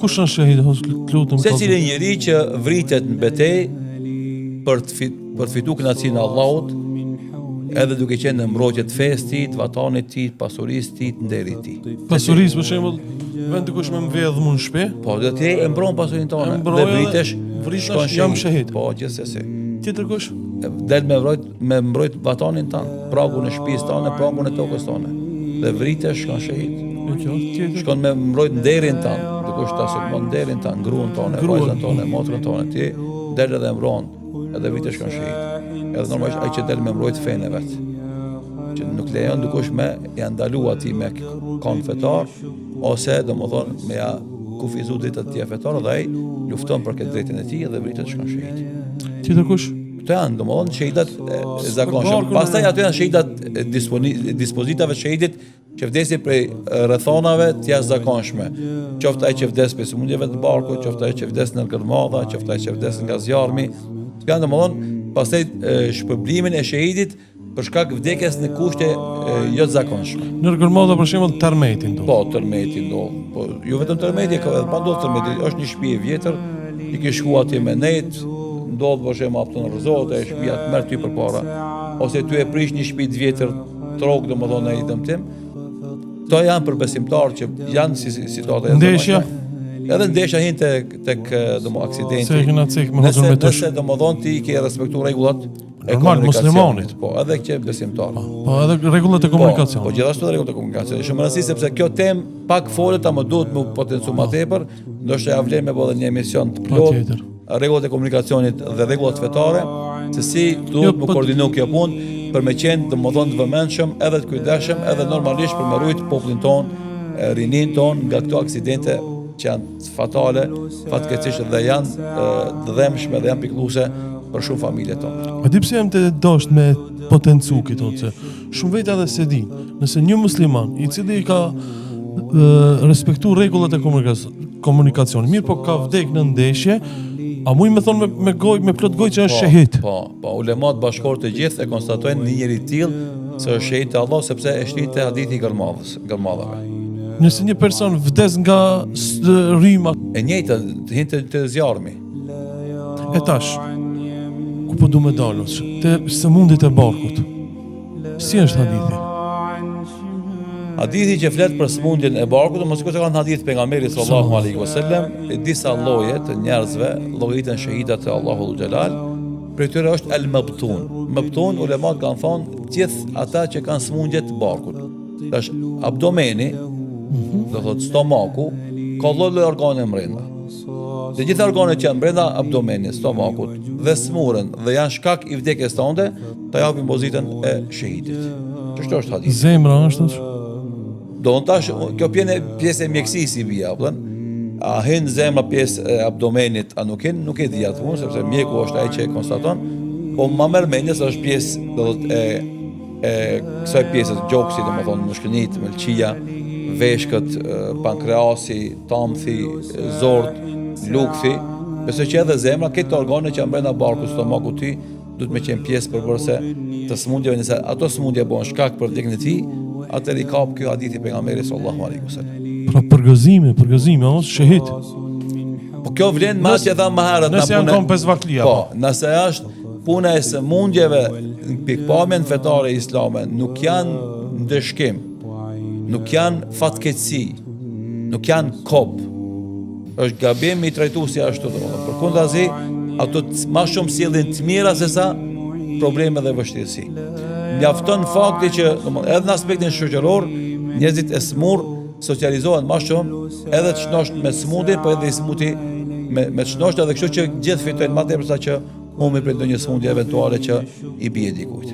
kush është shahid, lutem. Secili njeri që vritet në betejë për të fituar kënaqësinë e Allahut, edhe duke qenë në mbrojtje të fesë të tij, të vatanit të tij, të pasurisë të tij, të nderit të tij. Pasurisë për shembull, vend dikush më mbledh mua në shtëpi. Po, do të e mbron pasurinë tonë dhe vritesh, jam shahid. Po, gjithsesi. Tjetër kush? Del me mbrojt vatanin tanë, pragun e shtëpisë tonë, pragun e tokës tonë. Dhe vritesh, shkon shahid. Shkon me mbrojt nderin tanë, dikush ta sulmon nderin tanë, gruan tonë, vajzën tonë, motrën tonë, ti del edhe mbron, edhe vritesh shkon shahid. Edhe normalisht ai që del me mbrojt fenë vet. Që nuk lejon dikush me ja ndalu atij me kon fetar ose domethënë me ja kufizu drejtat e tij fetare dhe ai lufton për këtë drejtën e tij dhe vritet shkon shahid. Tjetër kush? Këto janë domethënë shahidat e zakonshëm. Pastaj ato janë shahidat dispozitave të shahidit që vdesin prej rrethonave të jashtëzakonshme. Qoftë ai që vdes prej sëmundjeve të barkut, qoftë ai që vdes në gërmadha, qoftë ai që vdes nga zjarmi. Janë domethënë pastaj shpërblimin e shahidit për shkak vdekjes në kushte jo të zakonshme. Në gërmadha për shembull tërmeti ndodh. Po, tërmeti ndodh. Po, jo vetëm tërmeti, ka edhe pa ndodh tërmeti. Është një shtëpi e vjetër, i ke shkuar atje me net, ndodh për shembull apo të rrezohet, e shtëpia të merr ty përpara, ose ty e prish një shtëpi të vjetër, trok domethënë ai dëmtim. Kto janë për besimtar që janë si situata e ndeshja. Edhe ndeshja hin tek aksidenti. Se kena cek me hoxhën me tush. Nëse domodin ti ke respektuar rregullat e muslimanit. Po, edhe që besimtar. Po, edhe rregullat e komunikacionit. Po, gjithashtu rregullat e komunikacionit. Shumë rëndësishme sepse kjo temë pak folet, ama duhet më potencu më tepër, ndoshta ja vlen me bëllë një emision të plotë. Rregullat e komunikacionit dhe rregullat fetare, se si duhet më koordinu kjo punë për me qenë domodin të vëmendshëm, edhe të kujdesshëm, edhe normalisht për me rujt popullin ton, rinin ton nga këto aksidente që janë fatale, fatkeqësisht dhe janë të dhëmshme dhe janë pikëlluese për shumë familje tonë. A di pse jam të dosht me potencu këto se shumë vetë edhe se din, nëse një musliman i cili ka respektuar rregullat e komunikacionit, mirë po ka vdek në ndeshje, a muj me thonë me gojë, me plot gojë që është shahid? Po, ulemat bashkëror të gjithë e konstatojnë një njeri tillë se është shahid te Allah sepse e shlitë hadithi gërmadhave. Nëse një person vdes nga rryma e njëjta hinte te zjarmi. E tash, ku po du me dalë, te sëmundjet e barkut. Si është hadithi? Hadithi që flet për sëmundjen e barkut, mos e kanë hadith pejgamberit sallallahu alaihi wasallam, disa lloje të njerëzve, llojitën shahidat e Allahut xhelal, për tyre është al-mabtun. Mabtun ulemat kanë thonë gjithë ata që kanë sëmundje të barkut. Tash abdomeni, do thot stomaku, ka lloj organe brenda. Të gjitha organet që janë brenda abdomenit, stomakut dhe smurën dhe janë shkak i vdekjes tënde, ta japin pozitën e shahidit. Ç'është është hadithi? Zemra është. Do të tash kjo pjesë e mjekësisë i vija, apo? A hin zemra pjesë e abdomenit, a nuk hin, nuk e di atë punë, sepse mjeku është ai që e konstaton, po më merr mendjes është pjesë, do të kësaj pjesë të gjoksit, domethënë mushkënit, mëlçia, veshkët, pankreasi, tamthi, zort, lukthi, besoj që edhe zemra, këto organe që janë brenda barkut, stomakut të tij, duhet me qenë pjesë përse të sëmundjeve, nëse ato sëmundje bëhen shkak për vdekjen e tij, atëherë i kap ky hadithi pejgamberit sallallahu alaihi wasallam. Pra përgëzime, ose shahid. Po kjo vlen më që tha më herët na punë. Nëse janë kom 5 vaklia. Po, nëse është puna e sëmundjeve në pikpamjen fetare islame, nuk janë ndëshkim, nuk janë fatkeqësi, nuk janë kop. Është gabim i trajtuar si ashtu domethënë. Përkundazi, ato më shumë sjellin të mira se sa probleme dhe vështirësi. Mjafton fakti që edhe në aspektin shoqëror, njerëzit e smur socializohen më shumë, edhe të shnosht me smundjen, po edhe i smuti me të shnosht edhe kështu që gjithë fitojnë më tepër sa që humbi për ndonjë smundje eventuale që i bie dikujt.